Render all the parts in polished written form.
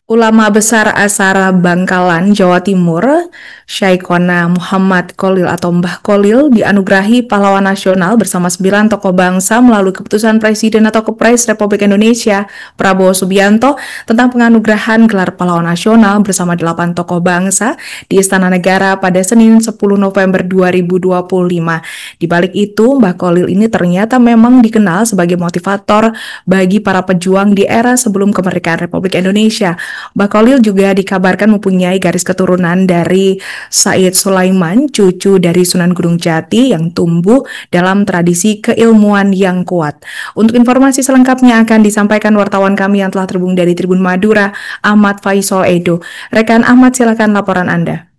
Ulama besar asal Bangkalan, Jawa Timur, Syekhona Muhammad Khalil atau Mbah Khalil dianugerahi pahlawan nasional bersama 9 tokoh bangsa melalui keputusan Presiden atau Kepres Republik Indonesia Prabowo Subianto tentang penganugerahan gelar pahlawan nasional bersama 8 tokoh bangsa di Istana Negara pada Senin 10 November 2025. Di balik itu, Mbah Khalil ini ternyata memang dikenal sebagai motivator bagi para pejuang di era sebelum kemerdekaan Republik Indonesia. Mbah Khalil juga dikabarkan mempunyai garis keturunan dari Said Sulaiman, cucu dari Sunan Gunung Jati yang tumbuh dalam tradisi keilmuan yang kuat. Untuk informasi selengkapnya akan disampaikan wartawan kami yang telah terhubung dari Tribun Madura, Ahmad Faisal Edo. Rekan Ahmad, silakan laporan Anda.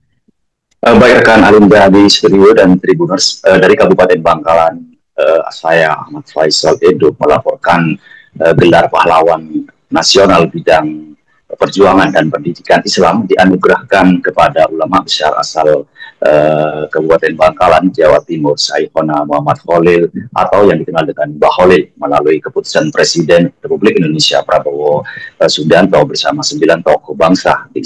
Baik rekan Alinda di studio dan Tribuners dari Kabupaten Bangkalan, saya Ahmad Faisal Edo melaporkan gelar pahlawan nasional bidang perjuangan dan pendidikan Islam dianugerahkan kepada ulama besar asal Kabupaten Bangkalan, Jawa Timur, Syekhona Muhammad Khalil atau yang dikenal dengan Mbah Khalil melalui keputusan Presiden Republik Indonesia Prabowo Subianto bersama 9 tokoh bangsa di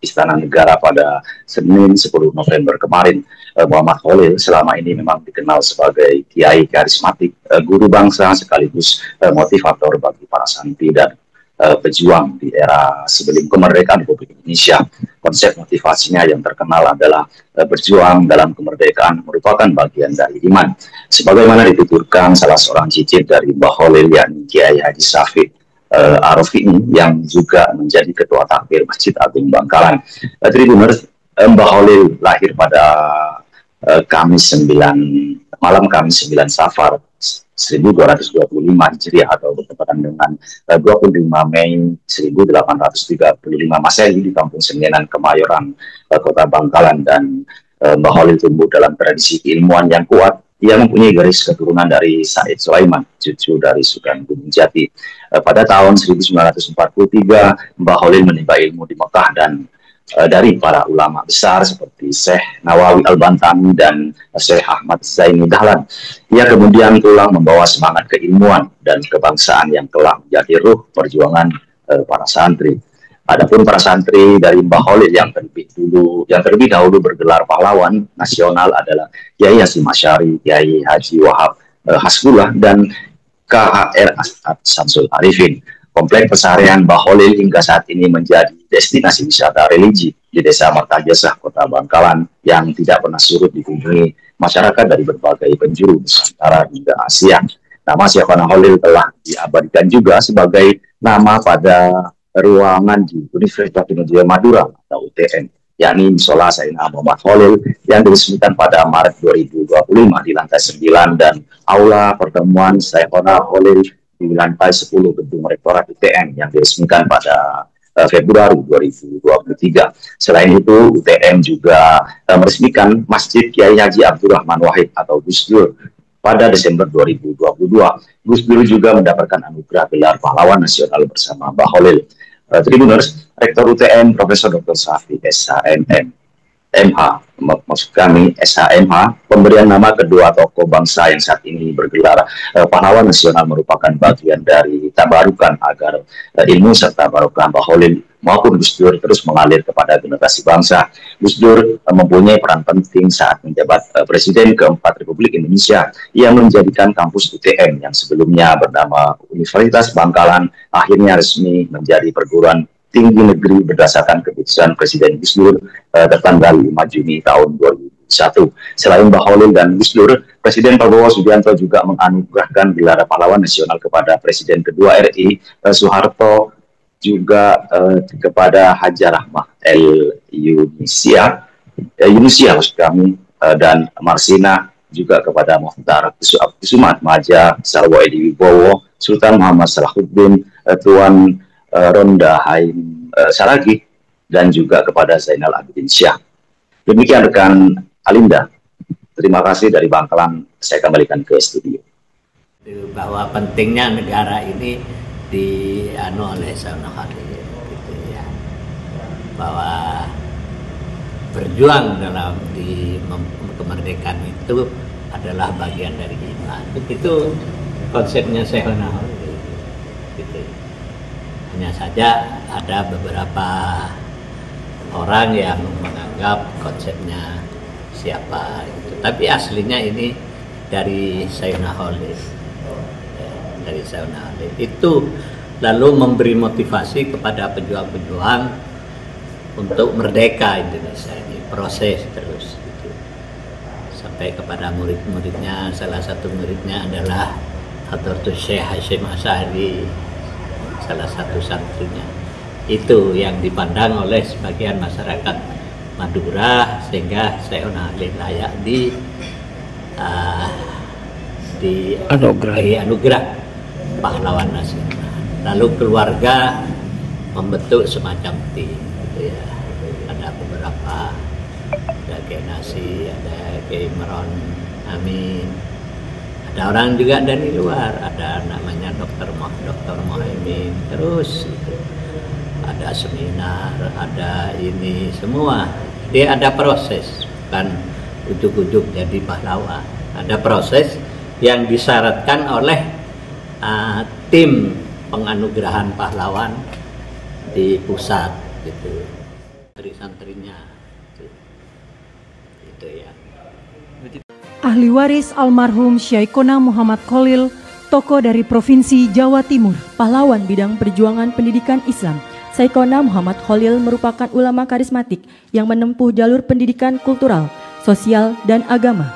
Istana Negara pada Senin 10 November kemarin. Muhammad Khalil selama ini memang dikenal sebagai kiai karismatik, guru bangsa sekaligus motivator bagi para santri dan pejuang di era sebelum kemerdekaan Republik Indonesia. Konsep motivasinya yang terkenal adalah berjuang dalam kemerdekaan merupakan bagian dari iman. Sebagaimana dituturkan salah seorang cicit dari Mbah Khalil, yakni Kiai Haji Syafiq Arifin yang juga menjadi ketua takmir Masjid Agung Bangkalan. Tribuners, Mbah Khalil lahir pada malam Kamis 9 Safar 1225 Hijriah atau bertepatan dengan 25 Mei 1835 Masehi di Kampung Sengenan, Kemayoran, Kota Bangkalan. Dan Mbah Khalil tumbuh dalam tradisi keilmuan yang kuat. Ia mempunyai garis keturunan dari Said Sulaiman, cucu dari Sunan Gunung Jati. Pada tahun 1943, Mbah Khalil menimba ilmu di Mekah dan dari para ulama besar seperti Syekh Nawawi Al-Bantami dan Syekh Ahmad Zaini Dahlan. Ia kemudian pulang membawa semangat keilmuan dan kebangsaan yang telah menjadi ruh perjuangan para santri. Adapun para santri dari Mbah Khalil yang terlebih dahulu bergelar pahlawan nasional adalah Kiai Hasyim Asy'ari, Kiai Haji Wahab Hasbullah dan KHR As'ad Syamsul Arifin. Komplek pesarian Mbah Khalil hingga saat ini menjadi destinasi wisata religi di Desa Martajasa, Kota Bangkalan yang tidak pernah surut dikunjungi masyarakat dari berbagai penjuru Nusantara hingga Asia. Nama Syekhona Khalil telah diabadikan juga sebagai nama pada ruangan di Universitas Indonesia Madura atau UTN, yakni Musola Sayyidina Muhammad Khalil yang diresmikan pada Maret 2025 di lantai 9 dan Aula Pertemuan Syekhona Khalil di lantai 10 gedung Rektorat UTN yang diresmikan pada Februari 2023. Selain itu, UTN juga meresmikan Masjid Kiai Haji Abdurrahman Wahid atau Gus Dur pada Desember 2022. Gus Dur juga mendapatkan anugerah gelar pahlawan nasional bersama Mbah Khalil. Tribuners, Rektor UTN Profesor Dr. Safi SHMM MH, maksud kami SHMH, pemberian nama kedua tokoh bangsa yang saat ini bergelar pahlawan nasional merupakan bagian dari tabarukan agar ilmu serta barokah Mbah Khalil maupun Gus Dur terus mengalir kepada generasi bangsa. Gus Dur mempunyai peran penting saat menjabat Presiden keempat Republik Indonesia yang menjadikan kampus UTN yang sebelumnya bernama Universitas Bangkalan akhirnya resmi menjadi perguruan tinggi negeri berdasarkan keputusan Presiden Gus Dur tertanggal 5 Juni tahun 2001. Selain Mbah Khalil dan Gus Dur, Presiden Prabowo Subianto juga menganugerahkan gelar pahlawan nasional kepada Presiden kedua RI Soeharto, juga kepada Haja Rahmah Yunisia maksud kami, dan Marsina, juga kepada Muhtar Kusumat Maja, Sarwo Edi Wibowo, Sultan Muhammad Salahuddin, Tuan Ronda Haim Saragi, dan juga kepada Zainal Abidin Syah. Demikian rekan Alinda. Terima kasih dari Bangkalan. Saya kembalikan ke studio. Bahwa pentingnya negara ini oleh Syekhona Khalil, gitu ya. Bahwa berjuang dalam kemerdekaan itu adalah bagian dari iman. Begitu konsepnya Syekhona Khalil. Gitu. Hanya saja ada beberapa orang yang menganggap konsepnya siapa gitu. Tapi aslinya ini dari Sayyidina Khalid, dari Sayyidina Khalid itu, lalu memberi motivasi kepada pejuang-pejuang untuk merdeka Indonesia ini, proses terus gitu. Sampai kepada murid-muridnya, salah satu muridnya adalah Hadratus Syekh Hasyim Asy'ari, salah satu santrinya. Itu yang dipandang oleh sebagian masyarakat Madura, sehingga Sayyidina Khalid layak anugerah pahlawan nasional. Lalu keluarga membentuk semacam tim gitu ya. Ada beberapa, ada Kiai Nasi, ada Kiai Imron Amin, ada orang juga dari luar, ada namanya Dr. Mohaimin, terus gitu. Ada seminar, ada ini semua. Dia ada proses, kan ujuk-ujuk jadi pahlawan. Ada proses yang disyaratkan oleh tim penganugerahan pahlawan di pusat gitu. Santri-santrinya gitu ya. Ahli waris almarhum Syaikona Muhammad Khalil, tokoh dari Provinsi Jawa Timur, pahlawan bidang perjuangan pendidikan Islam. Syaikona Muhammad Khalil merupakan ulama karismatik yang menempuh jalur pendidikan kultural, sosial, dan agama.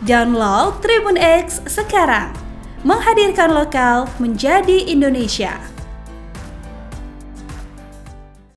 Download Tribun X sekarang, menghadirkan lokal menjadi Indonesia.